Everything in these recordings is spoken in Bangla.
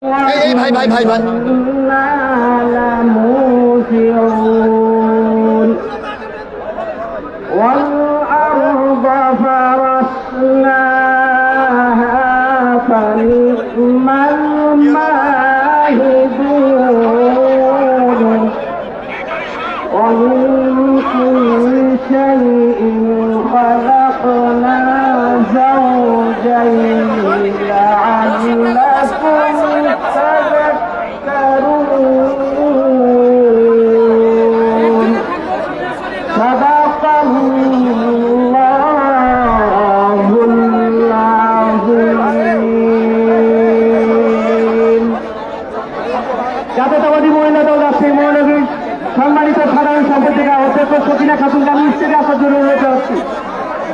এই ভাই ভাই ভাই ভাই والأرض فرشناها فنعم الماهدون ومن كل شيء خلقنا زوجين لعلكم تذكرون صدق الله العظيم জাতীয়তাবাদী মহিলা দল রাজশাহী মহানগরীর সম্মানিত সাধারণ সম্পাদিকা অধ্যক্ষ সকিনা খাতুনকে আমি স্টেজে আসার জন্য অনুরোধ জানাচ্ছি।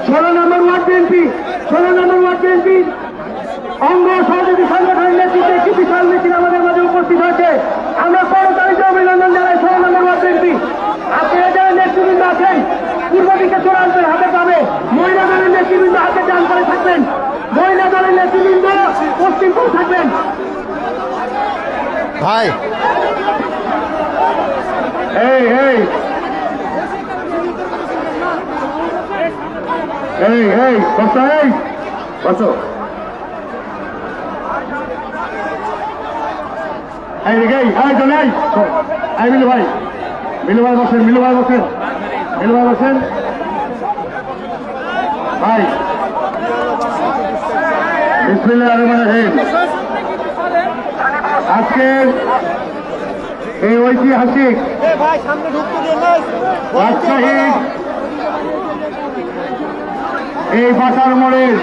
16 নম্বর ওয়ার্ড বিএনপি অঙ্গ সহযোগী সংগঠনের নেতৃত্বে একটি বিশাল মিছিল আমাদের মাঝে উপস্থিত হয়েছে। আমরা করতালিতে অভিনন্দন জানাই 16 নম্বর ওয়ার্ড বিএনপি। আপনারা যারা নেতৃবৃন্দ আছেন পূর্ব দিকে চলে আসবেন, হাতে পাবে। মহিলা দলের নেতৃবৃন্দ হাতে ডান করে থাকবেন, মহিলা দলের নেতৃবৃন্দ পশ্চিম করে থাকবেন। ভাই এই এই এই এই কত এই কত এই রে এই আই জন এই মিলু ভাই বসেন ভাই বিসমিল্লাহির রহমানির রহিম। আজকের এই ঐতিহাসিক রাজশাহী এই বাটার মোড়ের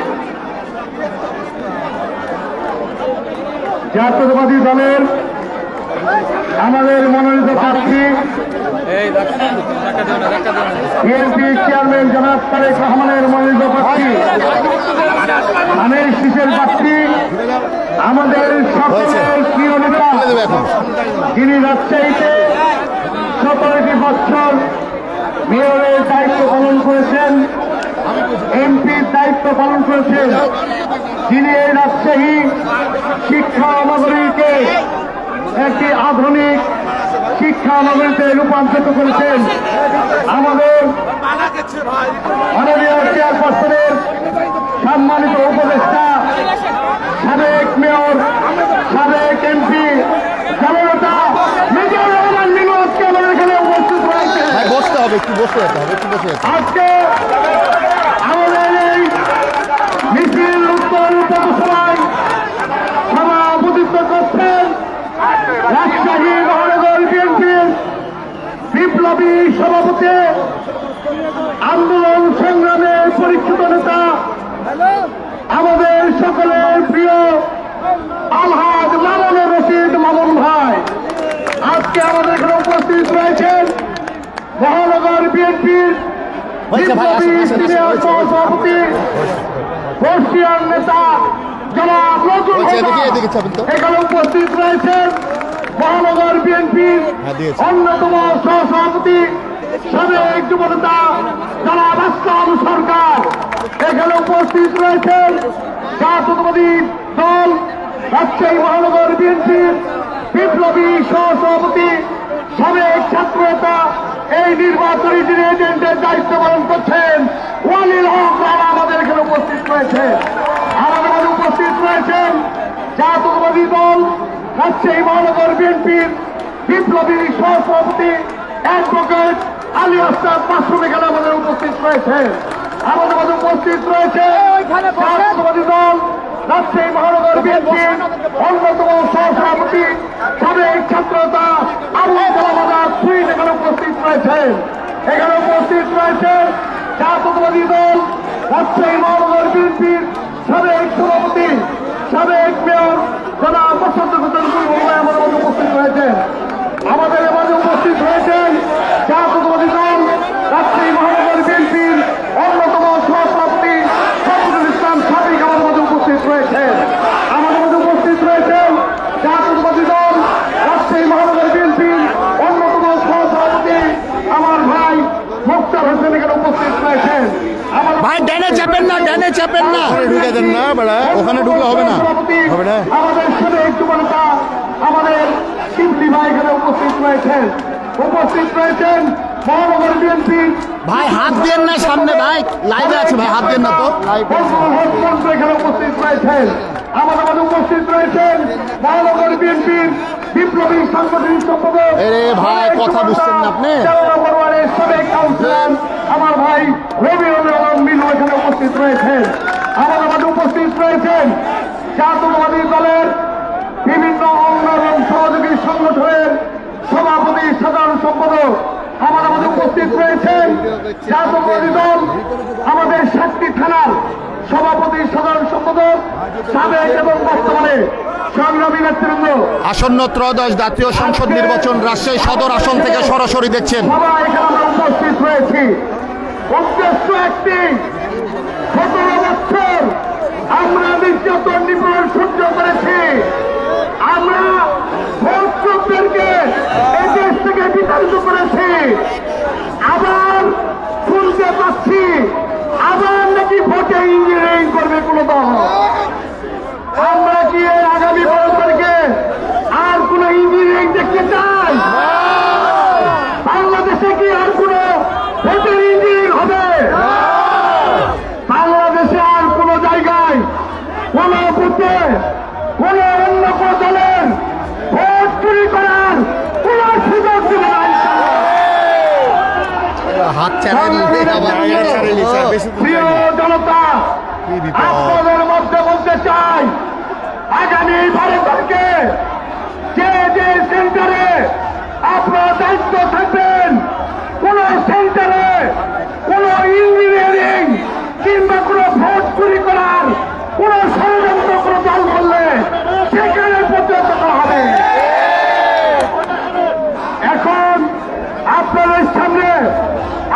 জাতীয়তাবাদী দলের আমাদের মনোনীত প্রার্থী বিএনপি চেয়ারম্যান জনাব তারেক রহমানের মনোনীত প্রার্থী ধানের শীষের প্রার্থী আমাদের সকলের প্রিয় নেতা, যিনি রাজশাহীতে 17টি বছর মেয়রের দায়িত্ব পালন করেছেন, এমপির দায়িত্ব পালন করেছেন, যিনি এই রাজশাহী শিক্ষা নগরীকে একটি আধুনিক শিক্ষা নগরীতে রূপান্তরিত করেছেন। আমাদের মাননীয় চেয়ারপারসনের সম্মানিত উপদেষ্টা, সাবেক মেয়র, সাবেক এমপি জনতা মিজানুর রহমান মিনুকে আমাদের এখানে উপস্থিত রয়েছে। বসতে হবে, একটু বসে আজকে আমাদের এই মিছিল উত্তর উপজেলায় সভাপতিত্ব করছেন রাজশাহী মহানগর বিএনপির বিপ্লবী সভাপতি, আন্দোলন সংগ্রামের পরীক্ষিত নেতা, আমাদের সকলের প্রিয় আলহাজ মামুনুর রশিদ মামুন ভাই। আজকে আমাদের এখানে উপস্থিত রয়েছেন মহানগর বিএনপির বিপ্লবী সিনিয়র সভাপতি, বর্ষিয়ান নেতা জনাব নজরুল এখানে উপস্থিত রয়েছেন মহানগর বিএনপির অন্যতম সহসভাপতি, সাবেক যুবনেতা জনাব আসলাম সরকার এখানে উপস্থিত রয়েছেন। জাতীয়তাবাদী দল রাজশাহী মহানগর বিএনপির বিপ্লবী সহসভাপতি, সাবেক ছাত্র নেতা, এই নির্বাচনী যিনি এজেন্টের দায়িত্ব পালন করছেন ওয়ালিল হক রানা আমাদের এখানে উপস্থিত রয়েছে। আমাদের মাঝে উপস্থিত রয়েছেন জাতীয়তাবাদী দল রাজশাহী মহানগর বিএনপির বিপ্লবী সহসভাপতি অ্যাডভোকেট আলী আস্তাদ মাসুম এখানে আমাদের উপস্থিত রয়েছে। আমাদের মাঝে উপস্থিত রয়েছে জাতীয়তাবাদী দল রাজশাহী মহানগর বিএনপির অন্যতম সহসভাপতি, সাবেক ছাত্রতা আবুল কালাম আজাদ সুইট এখানে উপস্থিত রয়েছেন। এখানে উপস্থিত রয়েছেন জাতীয়তাবাদী দল রাজশাহী মহানগর বিএনপির সাবেক সভাপতি, সাবেক মেয়র জনাব মোসাদ্দেক হোসেন বুলবুল ভাই আমাদের মাঝে উপস্থিত রয়েছেন। আমাদের মাঝে উপস্থিত রয়েছেন জাতীয়তাবাদী দল রাজশাহী মহানগর বিএনপির অন্যতম সহসভাপতি শফিকুল ইসলাম সাদিক আমাদের মাঝে উপস্থিত রয়েছেন। আমাদের মাঝে উপস্থিত রয়েছেন জাতীয়তাবাদী দল রাজশাহী মহানগর বিএনপির অন্যতম সহসভাপতি আমার ভাই মোক্তার হোসেন এখানে উপস্থিত রয়েছেন। ভাই ডানে চাপেন না, ঢুকে দেন না, ওখানে ঢুকলে হবে না। আমাদের সাথে একটু এখানে উপস্থিত রয়েছেন মহানগর বিএনপির ভাই হাত দেন না সামনে, ভাই লাইভে আছে, ভাই হাত দেন না তো। এখানে উপস্থিত রয়েছেন, আমাদের মাঝে উপস্থিত রয়েছেন মহানগর বিএনপির বিপ্লবী সাংগঠনিক সম্পাদক। এরে ভাই, কথা বুঝছেন না আপনি? নম্বর ওয়ার্ডের সাবেক কাউন্সিলর আমার ভাই রবিউল আলম মিলু এখানে উপস্থিত রয়েছেন। আমাদের মাঝে উপস্থিত রয়েছেন জাতীয়তাবাদী দলের বিভিন্ন অঙ্গ এবং সহযোগী সংগঠনের সভাপতি সাধারণ সম্পাদক। আমাদের মাঝে উপস্থিত রয়েছেন জাতীয়তাবাদী দল আমাদের সাতটি থানার সভাপতি সাধারণ সম্পাদক সাবেক এবং বর্তমানে সংগ্রামী নেতৃবৃন্দ। আসন্ন ত্রয়োদশ জাতীয় সংসদ নির্বাচন রাজশাহী সদর আসন থেকে সরাসরি দেখছেন। সবাই এখানে আমরা উপস্থিত হয়েছি, উদ্দেশ্য একটি, 17 বছর আমরা নির্যাতন নিপীড়ন সহ্য করেছি। আমরা ভোটদেরকে এই দেশ থেকে বিতাড়িত করেছি। আবার শুনতে পাচ্ছি আবার নাকি ভোটে ইঞ্জিনিয়ারিং করবে কোন দল। আমরা কি এই আগামী 12 তারিখে আর কোন ইঞ্জিনিয়ারিং দেখতে চাই? বাংলাদেশে কি আর কোন ভোটের ইঞ্জিনিয়ারিং হবে? বাংলাদেশে আর কোন জায়গায় কোন বুথে কোন অন্য কোন দলের ভোট চুরি করার কোন সুযোগ দেবে না। হাত চ্যানেল প্রিয় জনতা, আপনাদের মধ্যে বলতে চাই আগামী 12 তারিখে যে যে সেন্টারে আপনারা দায়িত্ব থাকবেন, কোন সেন্টারে কোন ইঞ্জিনিয়ারিং কিংবা কোন ভোট চুরি করার কোন ষড়যন্ত্র কোন দল করলে সেখানে প্রতিহত করা হবে। এখন আপনাদের সামনে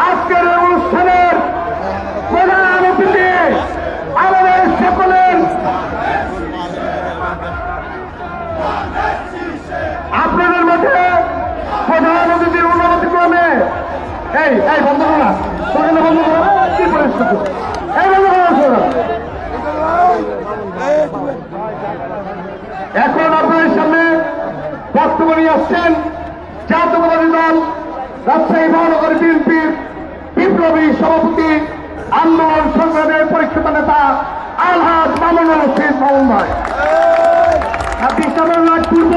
আজকের অনুষ্ঠানের প্রধান অতিথি আমাদের সকলের আপনাদের মধ্যে প্রধান অতিথির অনুমতি ক্রমে এই বন্ধ করো না, তোকে বন্ধ করো, কি পরিস্থিতি এই বন্ধ করো। এখন আপনাদের সামনে বক্তব্য নিয়ে আসছেন জাতীয়তাবাদী দল রাজশাহী মহানগর বিএনপির বিপ্লবী সভাপতি আন্দোলন সংগ্রামের পরীক্ষিত নেতা আলহাজ মামুনুর রশিদ মামুন ভাই। 26 নম্বর ওয়ার্ড পূর্ব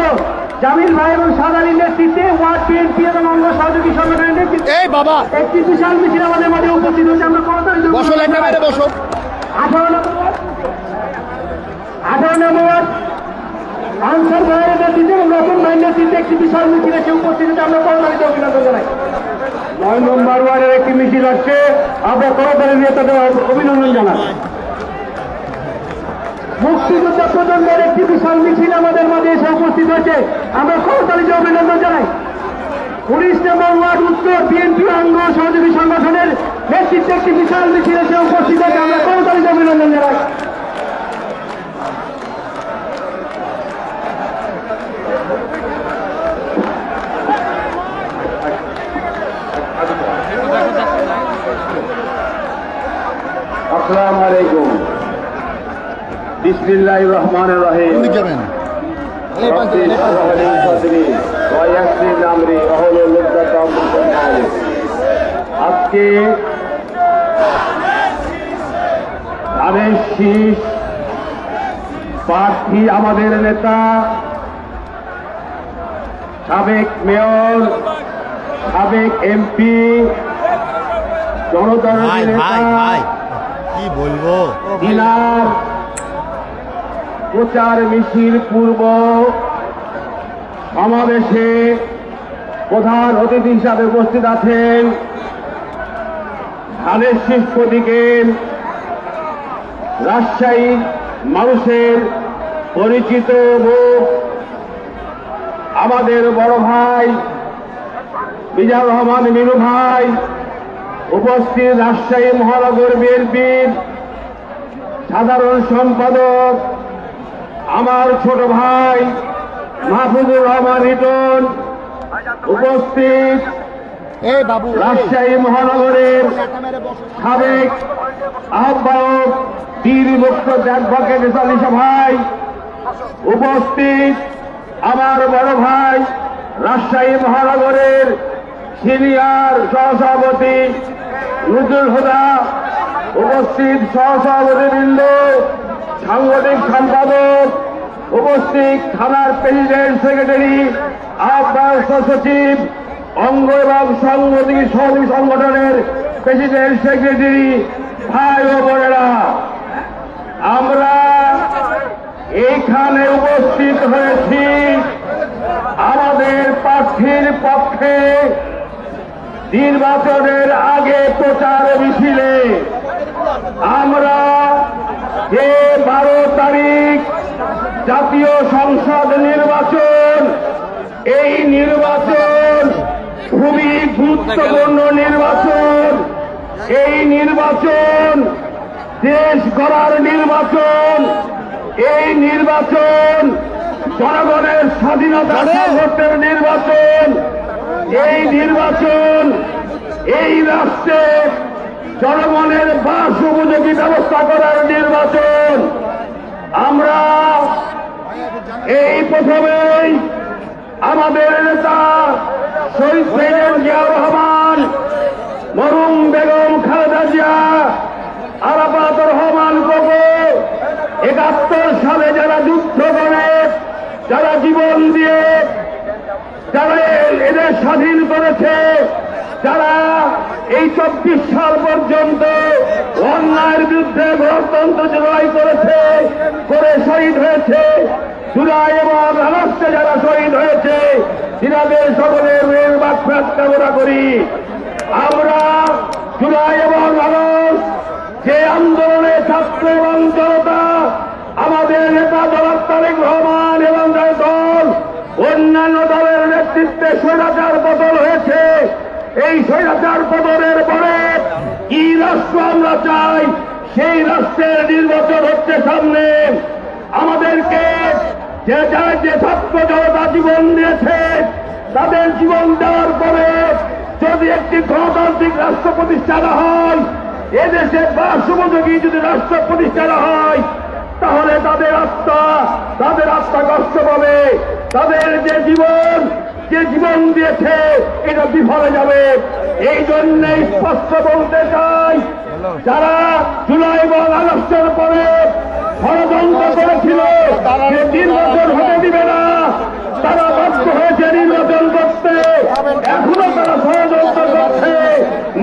জামিল ভাই এবং সাদারি নেতৃত্বে ওয়ার্ড বিএনপি এবং অঙ্গ সহযোগী সংগঠনের নেতৃত্বে এই বাবা একটি বিশাল মিছিল আমাদের মাঝে উপস্থিত হয়েছে। আমরা বসো, লেখা বাইরে বসো। 18 নম্বর ওয়ার্ড আনসার ভাইয়ের নেতৃত্বে এবং নতুন ভাইয়ের নেতৃত্বে একটি বিশাল মিছিল এসে উপস্থিত হয়েছে। আমরা করতালিতে অভিনন্দন জানাই। 9 নম্বর ওয়ার্ডের একটি মিছিল আসছে, আমরা করতালি দিয়ে তাদের অভিনন্দন জানাই। মুক্তিযোদ্ধা প্রজন্মের একটি বিশাল মিছিল আমাদের মাঝে এসে উপস্থিত হয়েছে, আমরা করতালিতে অভিনন্দন জানাই। 19 নম্বর ওয়ার্ড উত্তর বিএনপি অঙ্গ সহযোগী সংগঠনের নেতৃত্বে একটি বিশাল মিছিল এসে উপস্থিত হয়েছে, আমরা করতালিতে অভিনন্দন জানাই। আসসালামু আলাইকুম, বিসমিল্লাহির রহমানির রহিম। কোন দিকে যাবেন? আজকে ধানের শীষ প্রার্থী আমাদের নেতা সাবেক মেয়র সাবেক এমপি জনতার ভাই ভাই নেতা ভাই কি বলবো, জেলার প্রচার মিছিল পূর্ব সমাবেশে প্রধান অতিথি হিসাবে উপস্থিত আছেন ধানের শীষ প্রতীকের রাজশাহী মানুষের পরিচিত মুখ আমাদের বড় ভাই মিজানুর রহমান মিনু ভাই, উপস্থিত রাজশাহী মহানগর বিএনপির সাধারণ সম্পাদক আমার ছোট ভাই মাহফুজুর রহমান রিটন, উপস্থিত এই বাবু রাজশাহী মহানগরের সাবেক আহ্বায়ক বীর মুক্ত অ্যাডভোকেট আলী ভাই, উপস্থিত আমার বড় ভাই রাজশাহী মহানগরের সিনিয়র সহসভাপতি নজরুল হুদা, উপস্থিত সহসভাপতিবৃন্দ, সাংগঠনিক সম্পাদক, উপস্থিত থানার প্রেসিডেন্ট, সেক্রেটারি, আহ্বায়ক সচিব, অঙ্গ এবং সংগঠন সংগঠনের প্রেসিডেন্ট, সেক্রেটারি, ভাই ও বোনেরা, আমরা এইখানে উপস্থিত হয়েছি আমাদের প্রার্থীর পক্ষে নির্বাচনের আগে প্রচার মিছিলে। আমরা যে 12 তারিখ জাতীয় সংসদ নির্বাচন, এই নির্বাচন খুবই গুরুত্বপূর্ণ নির্বাচন। এই নির্বাচন দেশ গড়ার নির্বাচন। এই নির্বাচন জনগণের স্বাধীনতা সার্বভৌমত্বের নির্বাচন। এই নির্বাচন এই রাষ্ট্রে জনগণের বাস উপযোগী ব্যবস্থা করার নির্বাচন। আমরা এই প্রথমেই আমাদের নেতা শহীদ প্রেসিডেন্ট জিয়াউর রহমান, মরহুম বেগম খালেদা জিয়া, আরাফাত রহমান কোকো 71 সালে যারা যুদ্ধ করে, যারা জীবন দিয়ে যারা এদের স্বাধীন করেছে, যারা এই 24 সাল পর্যন্ত অন্যায়ের বিরুদ্ধে গণতন্ত্র লড়াই করেছে, করে শহীদ হয়েছে, জুলাই এবং আগস্টে যারা শহীদ হয়েছে, তিনাদের সকলের মাগফিরাত কামনা করি। আমরা জুলাই এবং আগস্ট যে আন্দোলনে ছাত্র এবং জনতা, আমাদের নেতা জনাব তারেক রহমান এবং তার দল, অন্যান্য দলের নেতৃত্বে স্বৈরাচার পতন হয়েছে। এই স্বৈরাচার পতনের পরে কি রাষ্ট্র আমরা চাই, সেই রাষ্ট্রের নির্বাচন হচ্ছে সামনে। আমাদেরকে যে ছাত্র জনতা জীবন দিয়েছে, তাদের জীবন দেওয়ার পরে যদি একটি গণতান্ত্রিক রাষ্ট্র প্রতিষ্ঠা না হয়, এদেশে বাস উপযোগী যদি রাষ্ট্র প্রতিষ্ঠা না হয়, তাহলে তাদের আত্মা কষ্ট পাবে। তাদের যে জীবন দিয়েছে এটা বিফলে যাবে। এই জন্যে স্পষ্ট বলতে চাই, যারা জুলাই এবং আগস্টের পরে ষড়যন্ত্র করেছিল যে নির্বাচন হতে দিবে না, তারা বাধ্য হয়েছে নির্বাচন করতে। এখনো তারা ষড়যন্ত্র করছে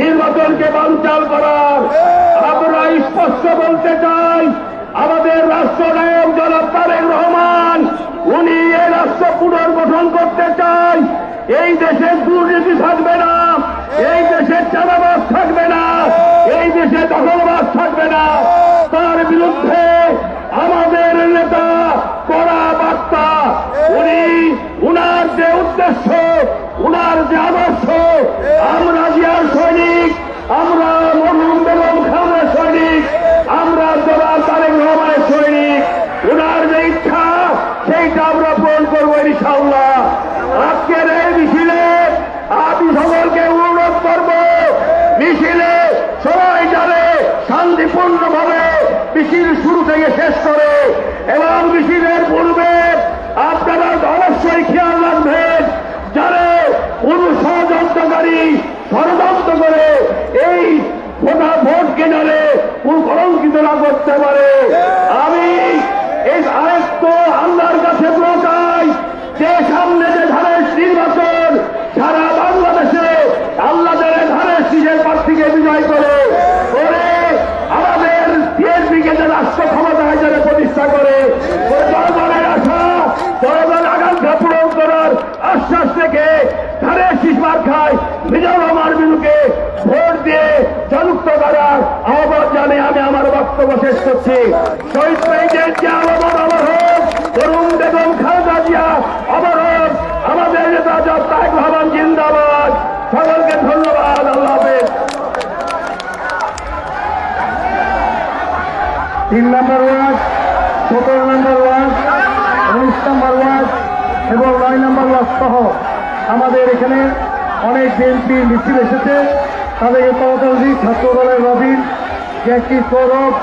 নির্বাচনকে বানচাল করার। আমরা স্পষ্ট বলতে চাই, আমাদের রাষ্ট্রনায়ক জনাব তারেক রহমান, উনি এই রাষ্ট্র পুনর্গঠন করতে চাই। এই দেশে দুর্নীতি থাকবে না, এই দেশে চাঁদাবাজ থাকবে না, এই দেশে দখলবাজ থাকবে না। তার বিরুদ্ধে আমাদের নেতা কড়া বার্তা, উনার যে উদ্দেশ্য, উনার যে আদর্শ, আমরা জিয়ার সৈনিক, আমরা মরহুম বেগম খালেদার সৈনিক, আমরা জনাব তারেক রহমানের সৈনিক। উনার যে ইচ্ছা সেইটা আমরা পূরণ করবো ইনশাআল্লাহ। আজকের এই মিছিলে আমি সকলকে অনুরোধ করব, মিছিলে সবাই জানে শান্তিপূর্ণভাবে মিছিল শুরু থেকে শেষ করে, এবং মিছিলের পূর্বে আপনারা অবশ্যই খেয়াল রাখবেন, যারা কোন ষড়যন্ত্রকারী ষড়যন্ত্র করে এই ভোট কেনারে কোন কলঙ্কিত না করতে পারে। আমি এই আরেকটু আল্লাহর কাছে চাই যে সামনে যে ধানের নির্বাচন সারা বাংলাদেশে আল্লাহ ধানের শীষের প্রার্থীকে বিজয় করে আমাদের বিএনপিকে যে রাষ্ট্র ক্ষমতায় যারা প্রতিষ্ঠা করে জনগণের আশা, জনগণ আকাঙ্ক্ষা পূরণ করার আশ্বাস থেকে ধানের শীষ মার্কায় মিজানুর রহমান বিনুকে ভোট দিয়ে জনযুক্ত করার আহ্বান জানিয়ে আমি আমার বক্তব্য শেষ করছি। শহীদ প্রেসিডেন্ট জিয়া অমর হোক, মরহুম বেগম খালেদা জিয়া অমর হোক, আমাদের নেতা জনাব তারেক রহমান জিন্দাবাদ। সকলকে ধন্যবাদ। আল্লাহ হাফেজ। 3 নম্বর ওয়ার্ড, 17 নম্বর ওয়ার্ড, 19 নম্বর ওয়ার্ড এবং 9 নম্বর ওয়ার্ড সহ আমাদের এখানে অনেক বিএনপি মিছিল এসেছে। তাদেরকে করতালি ছাত্র দলের রবিন, জ্যাকি সৌরভ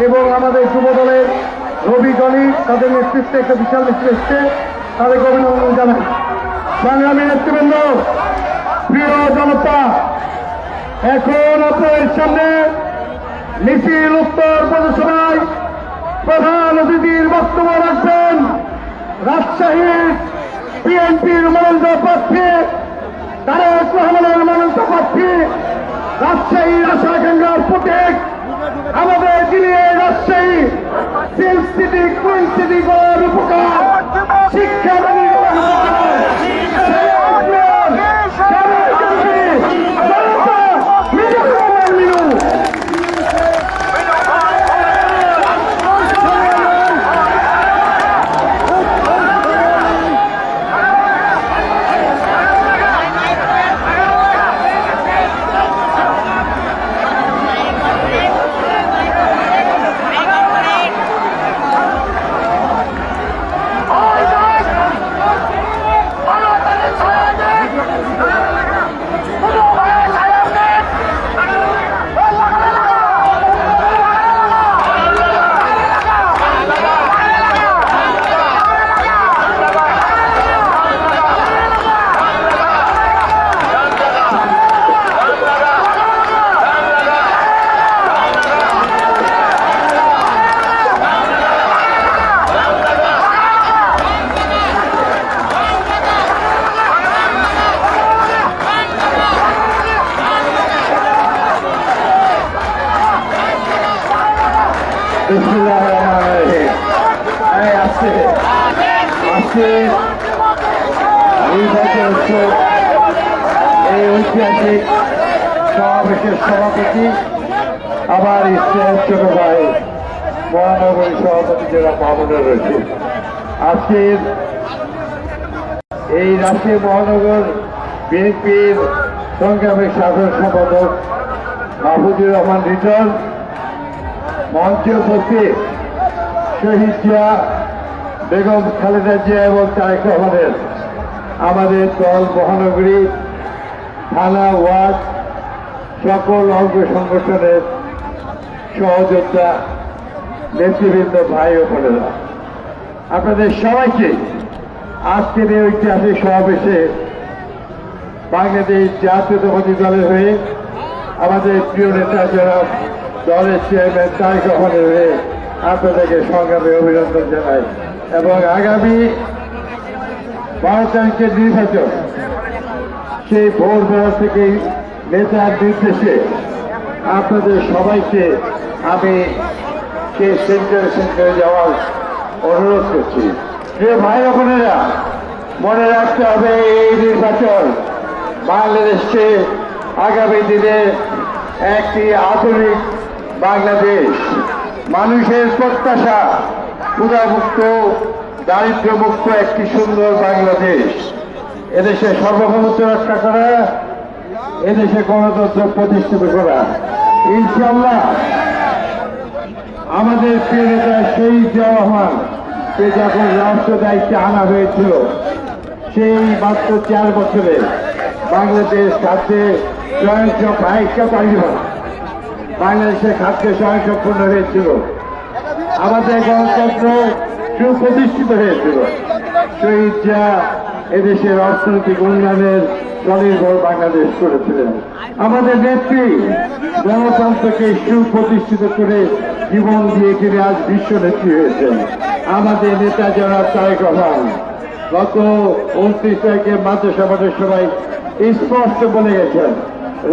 এবং আমাদের যুব দলের রবি জনি, তাদের নেতৃত্বে একটা বিশাল মিছিল এসছে। তাদেরকে অভিনন্দন জানাই। সংগ্রামী নেতৃবৃন্দ, প্রিয় জনতা, এখন আপনাদের সামনে মিছিল উত্তর পৌরসভায় প্রধান অতিথির বক্তব্য রাখবেন রাজশাহীর বিএনপির মনোনীত প্রার্থী তারেক রহমানের মনোনীত প্রার্থী, রাজশাহীর আশাকাঙ্ক্ষার প্রতীক, আমাদের যিনি Rajshahi silk city queen city করার উপকার শিক্ষা এই ঐতিহাসিক সমাবেশের সভাপতি আমার ইসলাম ছোট ভাই মহানগরী সভাপতি জেলা মাহমুদুর রয়েছে। আজকের এই রাজশাহী মহানগর বিএনপির সংগ্রামী সাধারণ সম্পাদক মাহফুজুর রহমান রিটন, মঞ্চে উপস্থিত শহীদ জিয়া, বেগম খালেদা জিয়া এবং তারেক রহমানের আমাদের দল, মহানগরী, থানা, ওয়ার্ড সকল অঙ্গ সংগঠনের সহযোদ্ধা, নেতৃবৃন্দ, ভাই ও বোনেরা, আপনাদের সবাইকে আজকের এই ঐতিহাসিক সমাবেশে বাংলাদেশ জাতীয়তাবাদী দলের হয়ে আমাদের প্রিয় নেতা জনাব দলের চেয়ারম্যান তারেক রহমানের হয়ে আপনাদেরকে সংগ্রামে অভিনন্দন জানাই এবং আগামী 12 তারিখের নির্বাচন সেই ভোরবেলা থেকেই নেতার নির্দেশে আপনাদের সবাইকে আমি সেই সেন্টারে যাওয়ার অনুরোধ করছি। প্রিয় ভাই বোনেরা, মনে রাখতে হবে এই নির্বাচন বাংলাদেশকে আগামী দিনে একটি আধুনিক বাংলাদেশ, মানুষের প্রত্যাশা, ক্ষুধামুক্ত, দারিদ্র্যমুক্ত একটি সুন্দর বাংলাদেশ, এদেশে সার্বভৌমত্ব রক্ষা করা, এদেশে গণতন্ত্র প্রতিষ্ঠিত করা। ইনশাআল্লাহ আমাদের প্রিয় নেতা শহীদ জিয়া রহমানকে যখন রাষ্ট্র দায়িত্বে আনা হয়েছিল, সেই মাত্র 4 বছরে বাংলাদেশ খাদ্যে বাংলাদেশের খাদ্যে স্বয়ংসম্পূর্ণ হয়েছিল, আমাদের গণতন্ত্র সুপ্রতিষ্ঠিত হয়েছিল। শহীদ জিয়া এদেশের অর্থনৈতিক উন্নয়নের স্বনির্ভর বাংলাদেশ করেছিলেন। আমাদের নেত্রী গণতন্ত্রকে সুপ্রতিষ্ঠিত করে জীবন দিয়ে তিনি আজ বিশ্ব নেত্রী হয়েছেন। আমাদের নেতা জনাব তারেক রহমান গত 29 তারিখে মাদ্রাসা বোর্ডের সবাই স্পষ্ট বলে গেছেন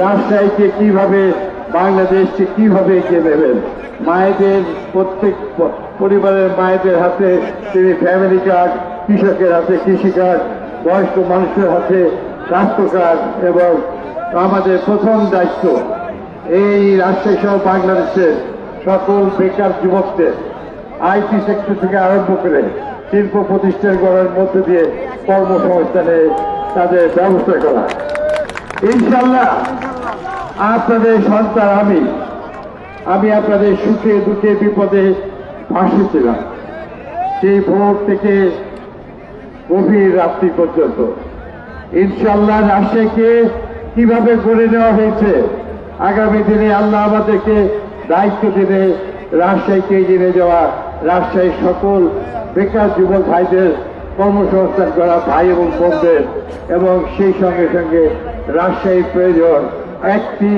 রাজশাহীকে কিভাবে, বাংলাদেশকে কিভাবে এগিয়ে নেবেন। মায়েদের, প্রত্যেক পরিবারের মায়েদের হাতে তিনি ফ্যামিলি কার্ড, কৃষকের হাতে কৃষি কার্ড, বয়স্ক মানুষের হাতে স্বাস্থ্য কার্ড এবং আমাদের প্রথম দায়িত্ব এই রাজশাহী সহ বাংলাদেশের সকল বেকার যুবকদের আইটি সেক্টর থেকে আরম্ভ করে শিল্প প্রতিষ্ঠান গড়ার মধ্যে দিয়ে কর্মসংস্থানে তাদের ব্যবস্থা করা। ইনশাল্লাহ আপনাদের সন্তান আমি আপনাদের সুখে দুঃখে বিপদে পাশে ছিলাম, সেই ভোর থেকে গভীর রাত্রি পর্যন্ত। ইনশাল্লাহ রাজশাহীকে কিভাবে গড়ে নেওয়া হয়েছে, আগামী দিনে আল্লাহ আমাদেরকে দায়িত্ব দিলে রাজশাহীকে এগিয়ে যাওয়া, রাজশাহীর সকল বেকার যুবক ভাইদের কর্মসংস্থান করা ভাই এবং বোনদের, এবং সেই সঙ্গে সঙ্গে রাজশাহী প্রয়োজন একটি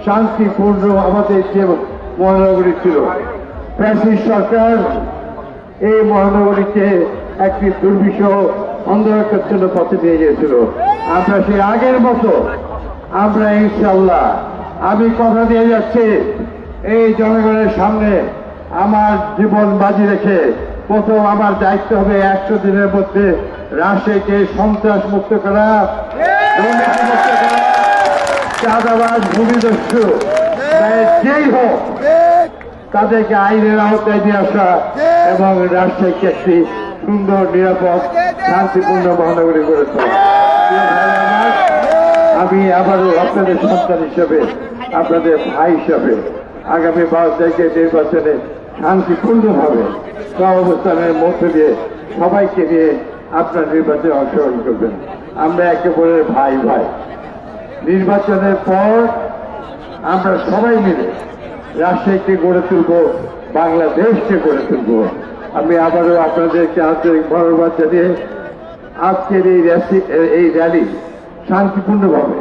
শান্তিপূর্ণ আমাদের যে মহানগরী ছিল। ফ্যাসিস্ট সরকার এই মহানগরীকে একটি দুর্বিষহ অন্ধকারাচ্ছন্ন পথে নিয়ে গিয়েছিল। আমরা সেই আগের মতো আমরা ইনশাল্লাহ, আমি কথা দিয়ে যাচ্ছি, এই জনগণের সামনে আমার জীবন বাজি রেখে প্রথম আমার দায়িত্ব হবে 100 দিনের মধ্যে রাজশাহীকে সন্ত্রাস মুক্ত করা, দুর্নীতি মুক্ত করা, চাঁদাবাজ ভূমিদস্যু যেই হোক তাদেরকে আইনের আওতায় নিয়ে আসা এবং রাজশাহীকে একটি সুন্দর, নিরাপদ, শান্তিপূর্ণ মহানগরী গড়ে তোলা। আমি আবারও আপনাদের সন্তান হিসেবে, আপনাদের ভাই হিসাবে আগামী 12 তারিখের নির্বাচনে শান্তিপূর্ণভাবে সহাবস্থানের মধ্যে দিয়ে সবাইকে নিয়ে আপনার নির্বাচনে অংশগ্রহণ করবেন। আমরা একেবারে ভাই ভাই। নির্বাচনের পর আমরা সবাই মিলে রাজশাহীকে গড়ে তুলব, বাংলাদেশকে গড়ে তুলব। আমি আবারও আপনাদেরকে আন্তরিক ধন্যবাদ জানিয়ে আজকের এই র্যালি শান্তিপূর্ণভাবে,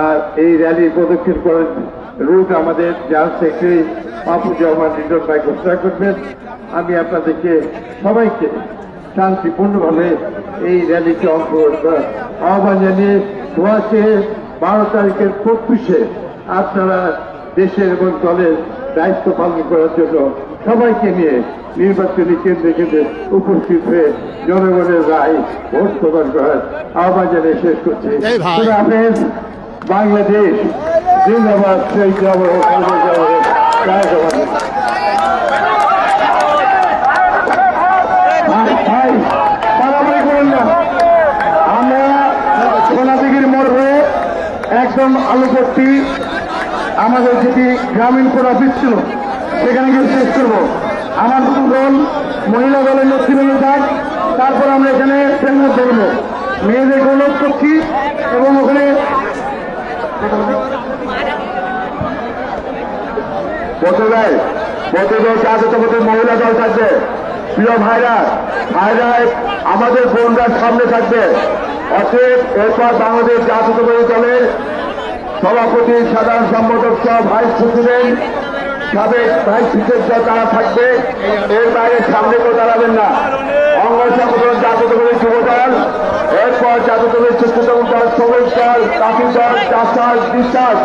আর এই র্যালির প্রদক্ষিণ করেন রুট আমাদের জেনারেল সেক্রেটারি মাহফুজুজ্জামান লিটন ভাই ঘোষণা করবেন। আমি আপনাদেরকে সবাইকে শান্তিপূর্ণভাবে এই র্যালিতে অংশগ্রহণ করার আহ্বান জানিয়ে দোয়া চেয়ে 12 তারিখের প্রত্যুষে আপনারা দেশের এবং দলের দায়িত্ব পালন করার জন্য সবাইকে নিয়ে নির্বাচনী কেন্দ্রে কেন্দ্রে উপস্থিত হয়ে জনগণের রায় ভোট প্রদান করার আহ্বান জানিয়ে শেষ করছি। হাফেজ। বাংলাদেশ জিন্দাবাদ। সেই আমরা সোনাদিঘির মোড় হয়ে একদম আলুপট্টি আমাদের যেটি গ্রামীণ কোড অফিস ছিল সেখানে গিয়ে শেষ করবো। আমার দুটো দল, মহিলা দলের নেতৃবৃন্দ যাক, তারপর আমরা এখানে ট্রেনার দেখবো, মেয়েদের গৌরব করছি এবং ওখানে মহিলা দল থাকবে। প্রিয় ভাইরা আমাদের বোনরা সামনে থাকবে। অতএব এরপর বাংলাদেশ জাতীয়তাবাদী দলের সভাপতি, সাধারণ সম্পাদক সহ ভাইস প্রেসিডেন্ট, সাবেক ভাইস প্রেসিডেন্ট তারা থাকবে। এর বাইরে সামনে কেউ দাঁড়াবেন না। অঙ্গ সংগঠন জাতীয়তাবাদী যুব দল, এরপর জাতীয়তাবাদী চতুর্থ দল, শ্রমিক দল, কাফি দল, চাষার বিশ্বাস,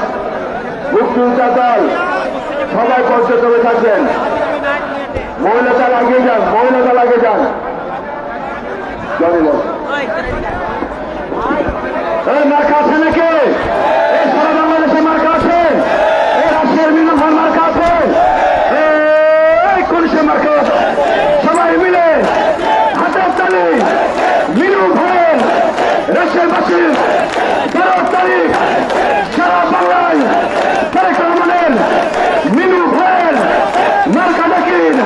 মুক্তিযোদ্ধা দল সবাই পর্যটনে থাকবেন। মহিলা দল আগে যান, মহিলা দল আগে যান। মার্কা আছে নাকি? এই সারা বাংলাদেশে মার্কা আছে? এই রাশিয়ার মিনফার মার্কা আছে? কোন সে মার্কা? সবাই মিলে হাতের তালি মিনু ভাইয়ের রাশিয়াবাসীর 12 তারিখ সারা বাংলায় তারেক রহমানের মিনু ভাইয়ের মার্কা ডাকিন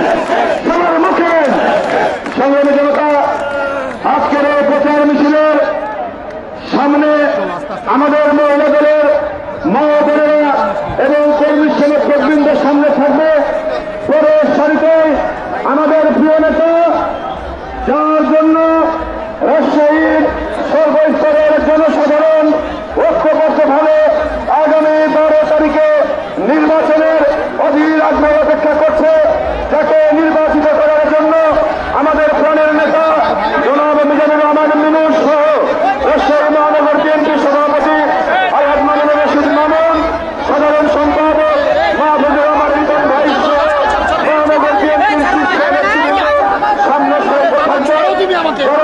সবার মুখে। সংগ্রামী জনতা, আজকের এই প্রচার মিছিলের সামনে আমাদের মহিলা দলের মা বোনেরা এবং কর্মী সমর্থকবৃন্দের সামনে থাকবে। পরে সারিতে আমাদের প্রিয় নেতা, যার জন্য রাজশাহীর সর্বস্তরের জনসাধারণ ঐক্যবদ্ধভাবে আগামী 12 তারিখে নির্বাচনের অধীর আগ্রহ অপেক্ষা করছে, যাকে নির্বাচিত করার জন্য আমাদের প্রাণের নেতা জনাব মিজানুর রহমান মিনু সহ রাজশাহী মহানগর বিএনপি সভাপতি আলহাজ মামুনুর রশিদ মামুন, সাধারণ সম্পাদক মাহফুজুর রহমান লিটন ভাই সহ মহানগর বিএনপির সামনে থাকবে।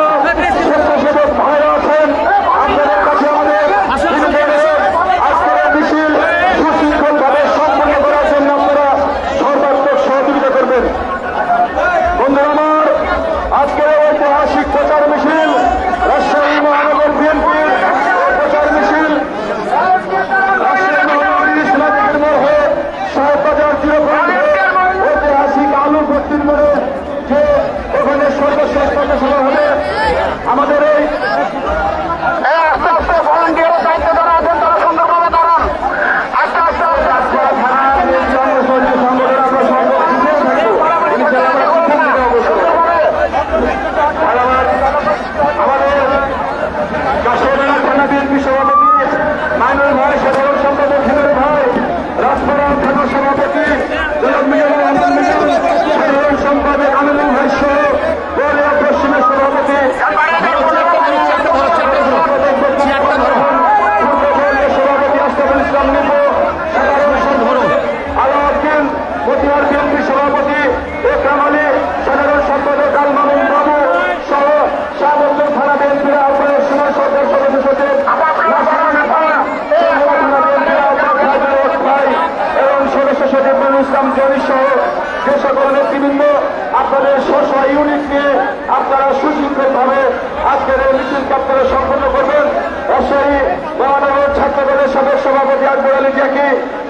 করে সম্পন্ন করবেন। রাজশাহী মহানগর ছাত্র দলের সাবেক সভাপতি আকবর আলী জাকি,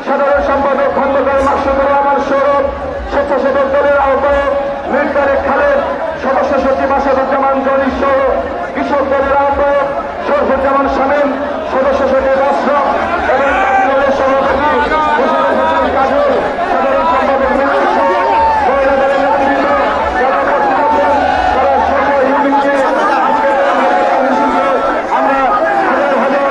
সাধারণ সম্পাদক খন্দকার মাসুদুর রহমান সৌরভ, স্বেচ্ছাসেবক দলের আহ্বায়ক মীর তারেক খালেদ, সদস্য সচিব আসাদুজ্জামান জনি সহ কৃষক দলের আহ্বায়ক শরফুজ্জামান শামীম, সদস্য সচিব আশরাফ এবং দলের সভাপতি মোশাররফ হোসেন কাজল, সাধারণ সম্পাদক মিন্টু সহ মহিলা দলের নেতৃবৃন্দ যারা উপস্থিত আছেন, তারা সর্ব ইউনিটকে আজকের আমরা হাজার হাজার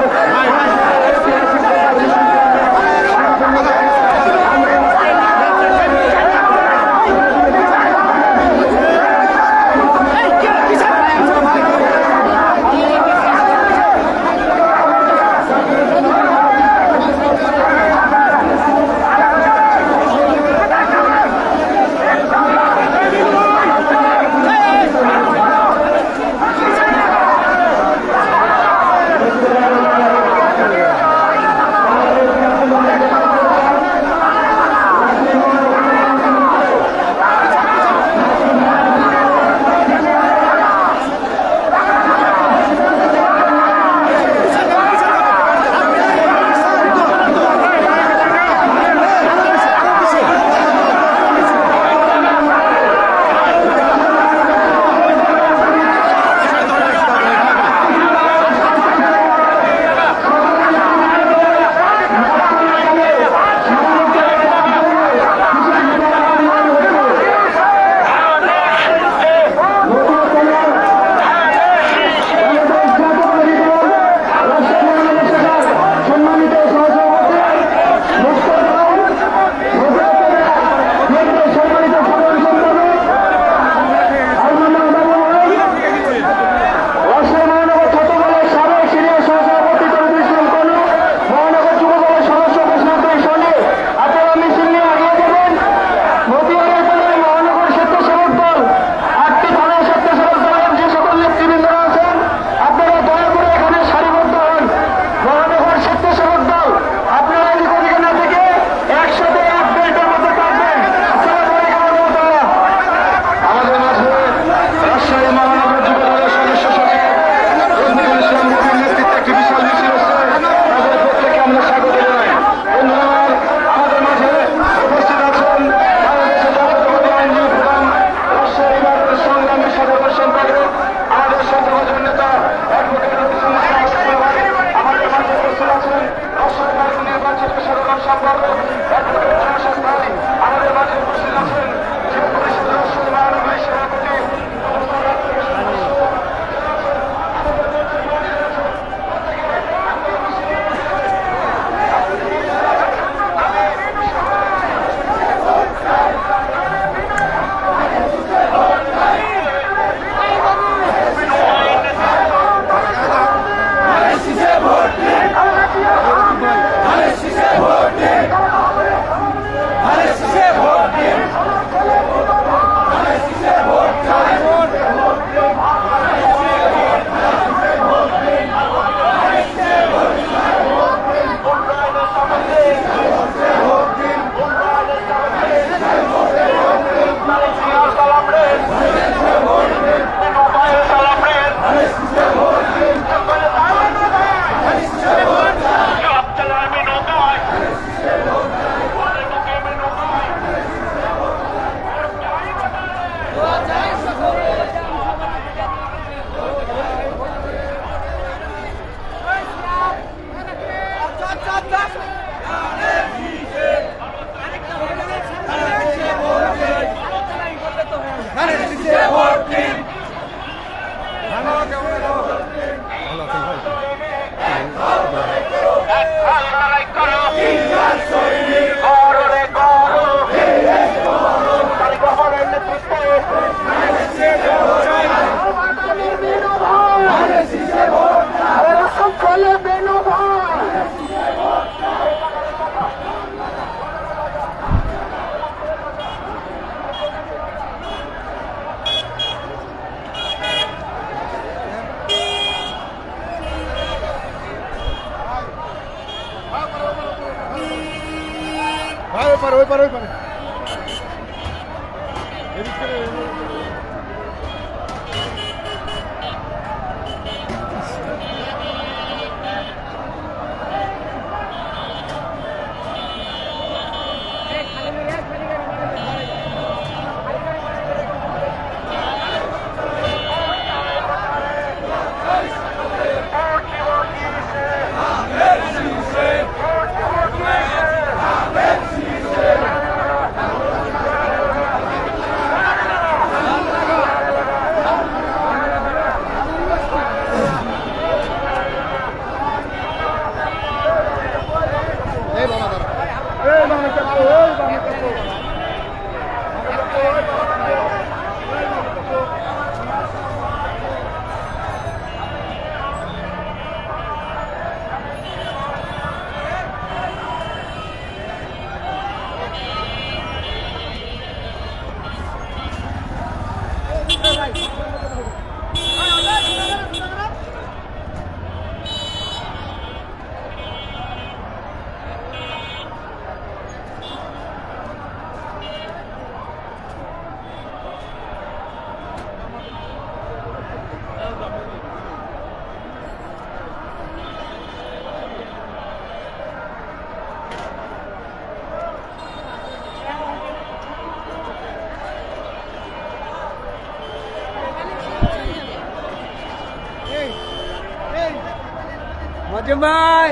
ওই পারে মাজুম ভাই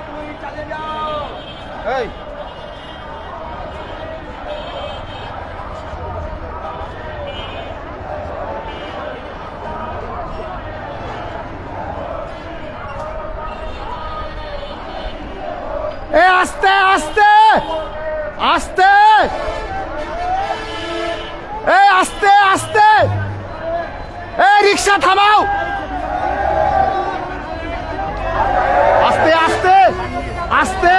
তুমি চালিয়ে যাও। এই আস্তে আস্তে আস্তে, আস্তে আস্তে, রিক্সা থামাও, আস্তে আস্তে আস্তে,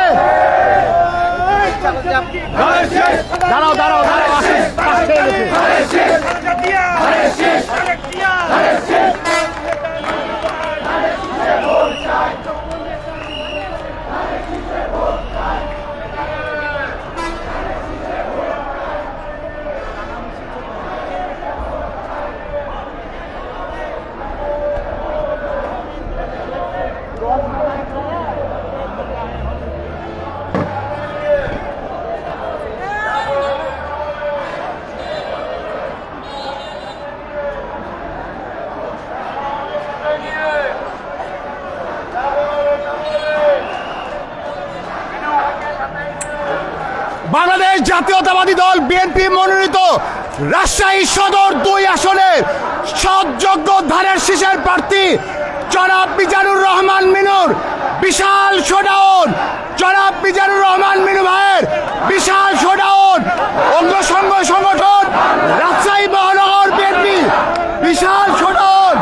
দাঁড়াও দাঁড়াও দাঁড়াও, আস্তে বাংলাদেশ জাতীয়তাবাদী দল বিএনপি মনোনীত রাজশাহী সদর 2 আসনের সৎযোগ্য ধানের শীষের প্রার্থী জনাব মিজানুর রহমান মিনুর বিশাল শোডাউন, জনাব মিজানুর রহমান মিনু ভাইয়ের বিশাল শোডাউন, অঙ্গ সংগঠন রাজশাহী মহানগর বিএনপি বিশাল শোডাউন।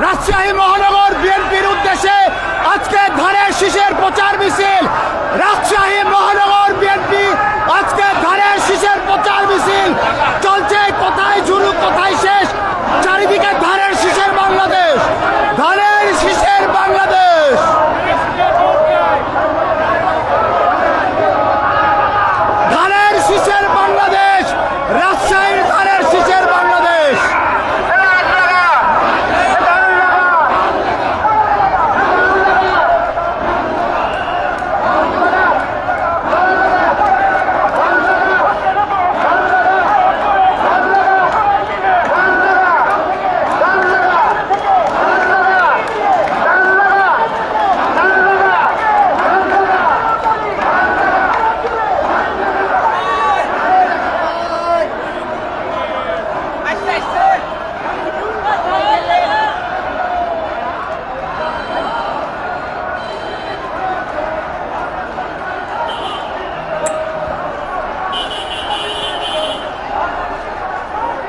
রাজশাহী মহানগর বিএনপির উদ্দেশ্যে আজকে ধানের শীষের প্রচার মিছিল। রাজশাহী মহানগর বিএনপি আজকে ধানের শীষের প্রচার মিছিল চলছে, কোথায় শুরু কোথায় শেষ, চারিদিকে ধানের শীষের বাংলাদেশ, ধানের শীষের বাংলাদেশ। ধানের শীষের বাংলাদেশ, রাজশাহীর ধানের শীষের বাংলাদেশ।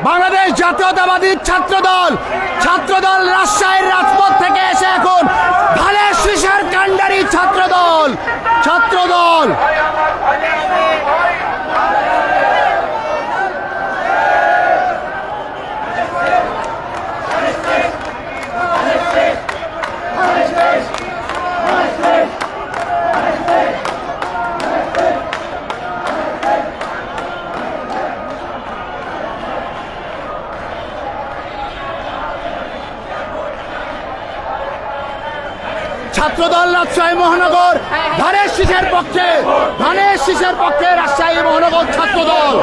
বাংলাদেশ জাতীয়তাবাদী ছাত্রদল রাজশাহীর রাজপথ থেকে এসে এখন ধানের শীষের কাণ্ডারি ছাত্রদল। ছাত্রদল রাজশাহী মহানগর ধানের শীষের পক্ষে রাজশাহী মহানগর ছাত্রদল।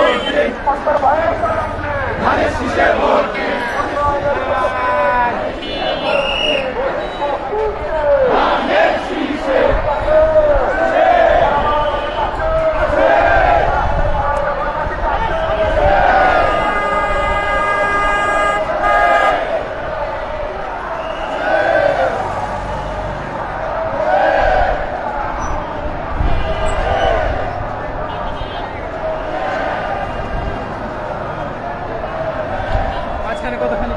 এখানে কতখানি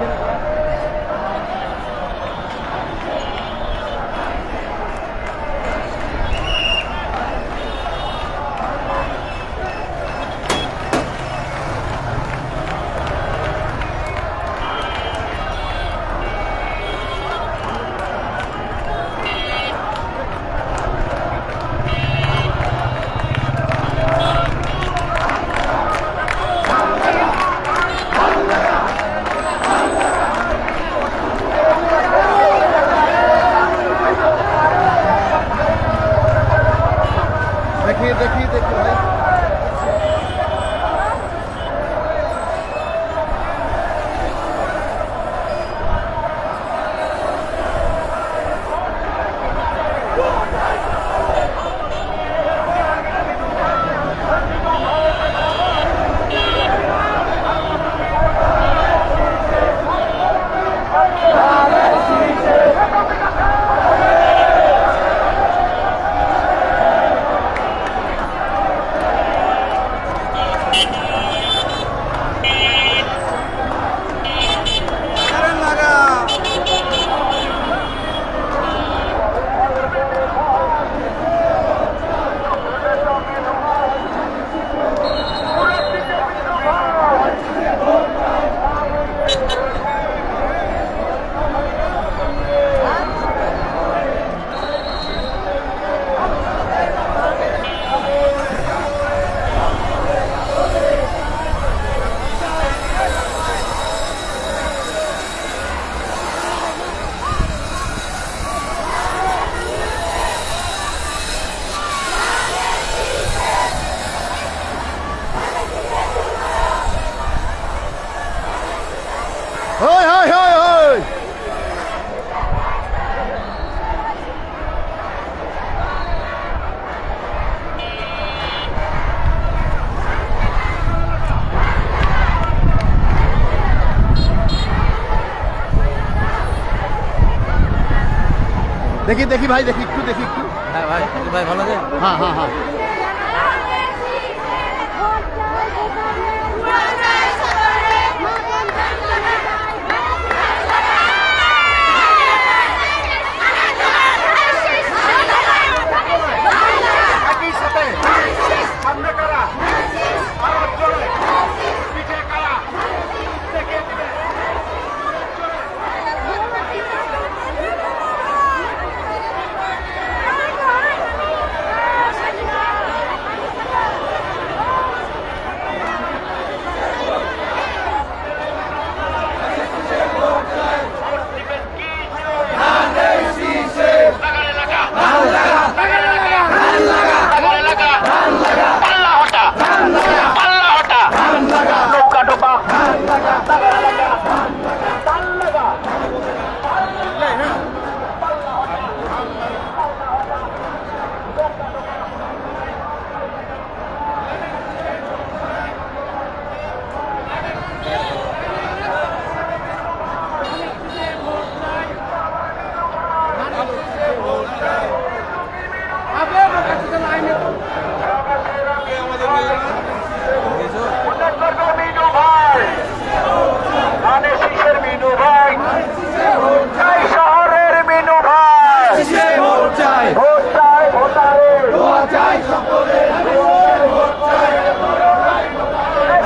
দেখি ভাই দেখি ভাই দেখি একটু হ্যাঁ ভাই ভাই ভালো আছে হ্যাঁ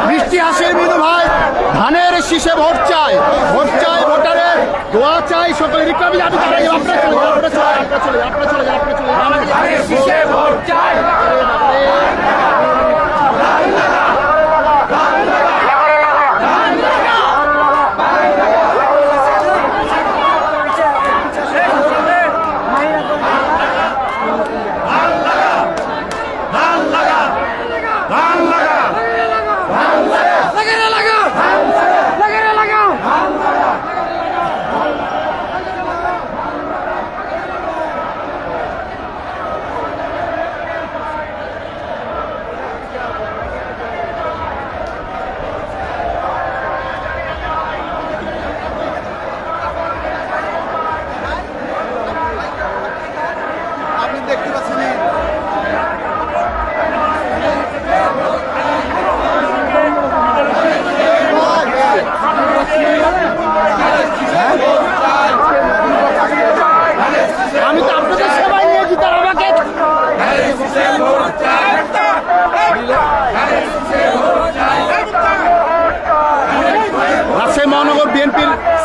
বৃষ্টি আসে মিনু ভাই, ধানের শীষে ভোট চাই ভোটারের দোয়া চাই সকলে। রিকভারি আমি দাঁড়াই, আপনারা চলে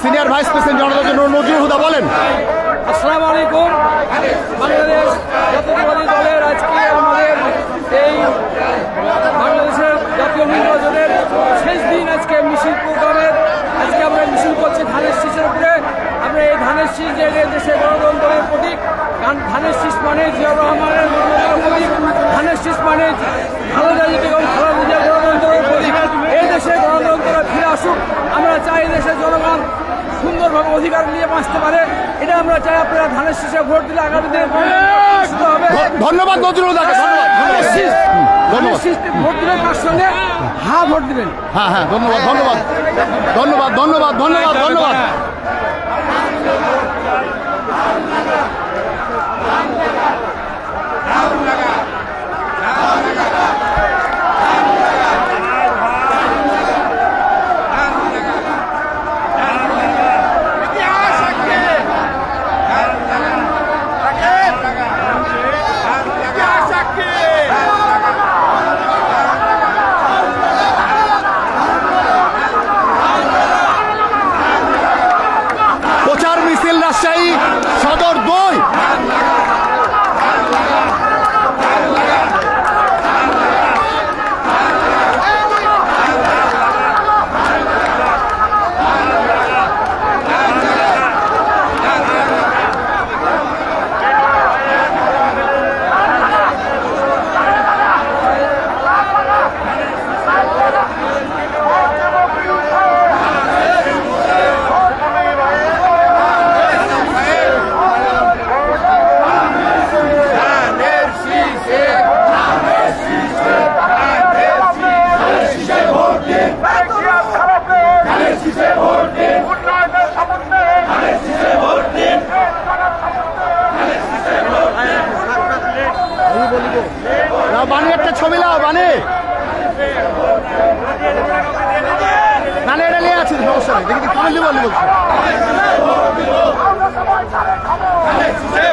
সিনিয়র ভাইস প্রেসিডেন্ট জনতা দল নজরুল হুদা, বলেন। আসসালামু আলাইকুম। বাংলাদেশ জাতীয়তাবাদী দলের আজকে আমাদের এই বাংলাদেশের জাতীয় নির্বাচনের শেষ দিন, আজকে মিছিল প্রোগ্রামের আজকে আমরা মিছিল করছি ধানের শীষের উপরে। আমরা এই ধানের শীষ যে দেশের গণতন্ত্রের প্রতীক, ধানের শীষ মানে জিয়াউর রহমানের গণতন্ত্রের প্রতীক, ধানের শীষ মানে খালেদা জিয়া এবং খালেদা জিয়ার গণতন্ত্রের প্রতীক। এই দেশে গণতন্ত্র ফিরে আসুক। আমরা চাই দেশের জনগণ সুন্দরভাবে অধিকার নিয়ে বাঁচতে পারে, এটা আমরা চাই। আপনারা ধানের শীষে ভোট দিলে আগামী দিনে হবে। ধন্যবাদ নজরুল হুদাকে, ধানের শীষ ধন্যবাদ। ভোট দিবেন, তার সঙ্গে ভোট দিবেন। হ্যাঁ হ্যাঁ, ধন্যবাদ ধন্যবাদ ধন্যবাদ ধন্যবাদ ধন্যবাদ ধন্যবাদ। প্রচার মিছিল রাজশাহী সদর 2। বানি একটা ছবি লাও, বানি এটা নিয়ে আছে, সমস্যা নেই। দেখি কমেন্ট দিব, বলছি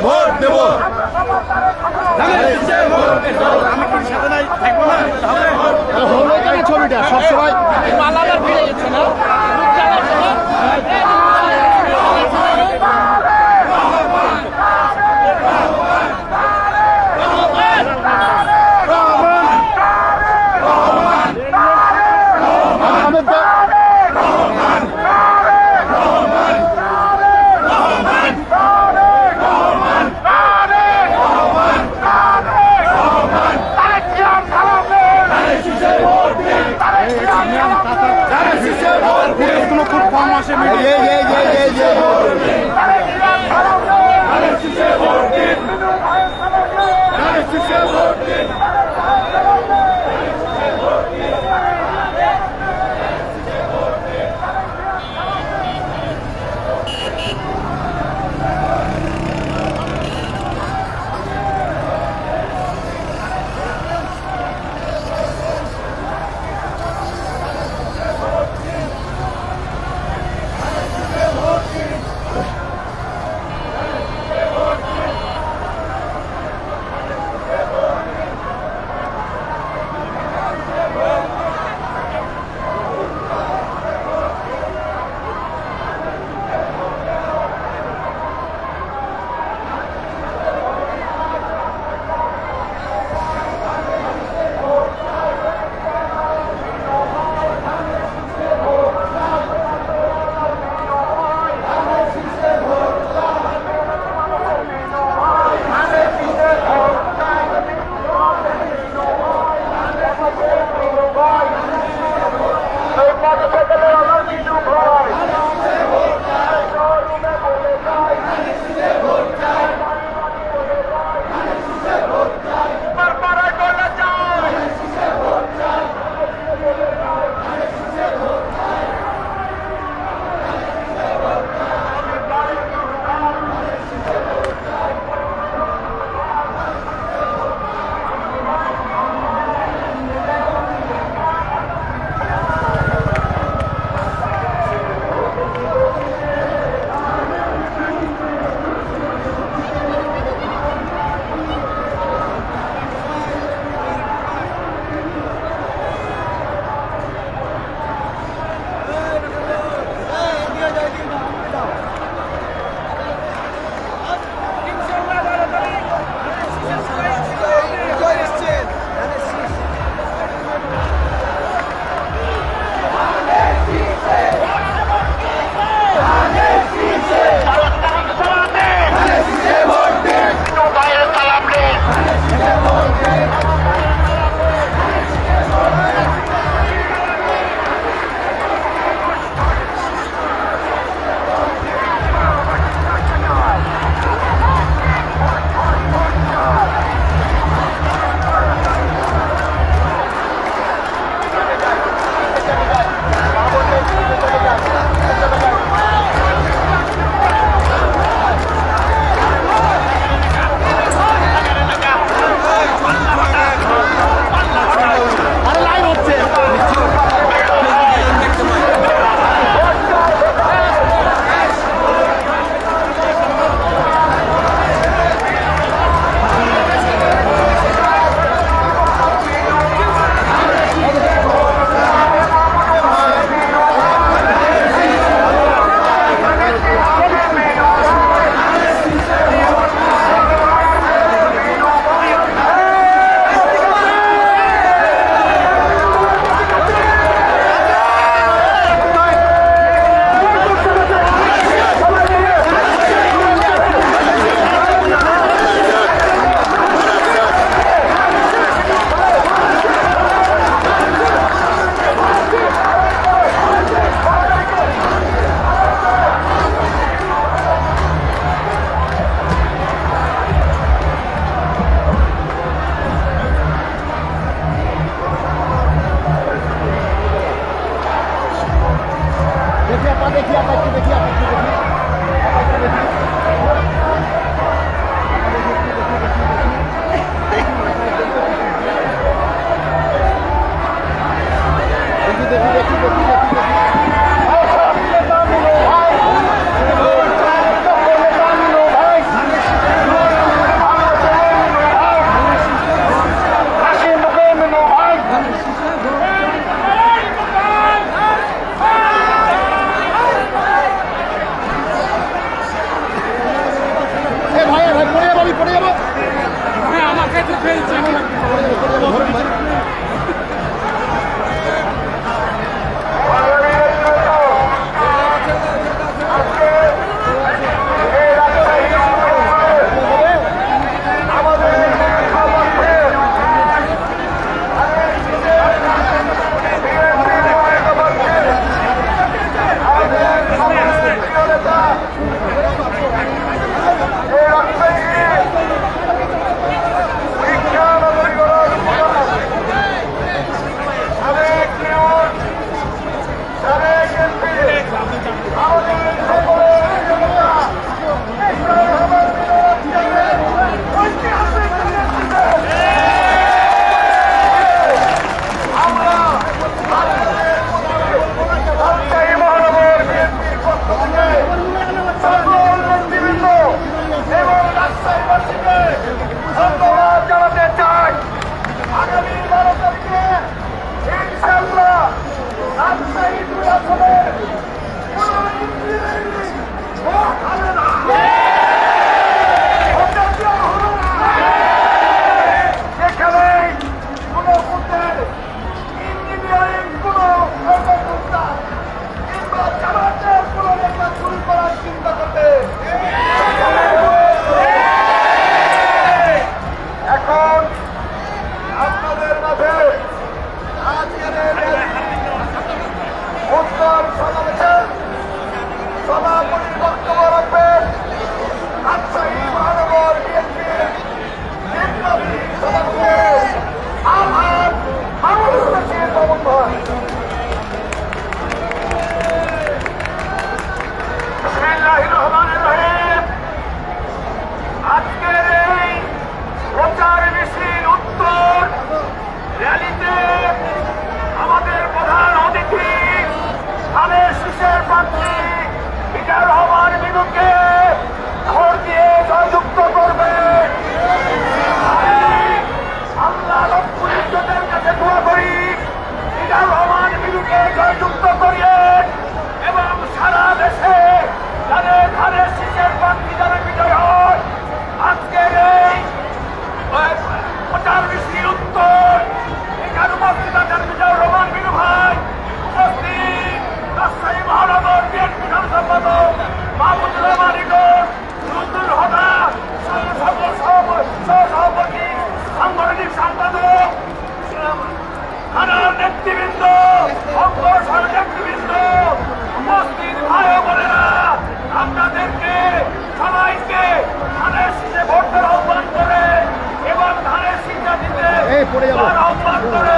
ভোট দেবো। ছবিটা সবসময় দেখি আমরা একটু দেখি ভাই পড়ে যাবো, আমি পড়ে যাবো। আমাকে তো ফেলছে নেতৃবৃন্দ, অগ্রসর নেতৃবৃন্দ, উপস্থিত ভাই ও বোনেরা, আপনাদেরকে সবাইকে ধানের শীষে ভোট দেওয়ার আহ্বান করে এবং ধানের শীষটা দিতে আহ্বান করে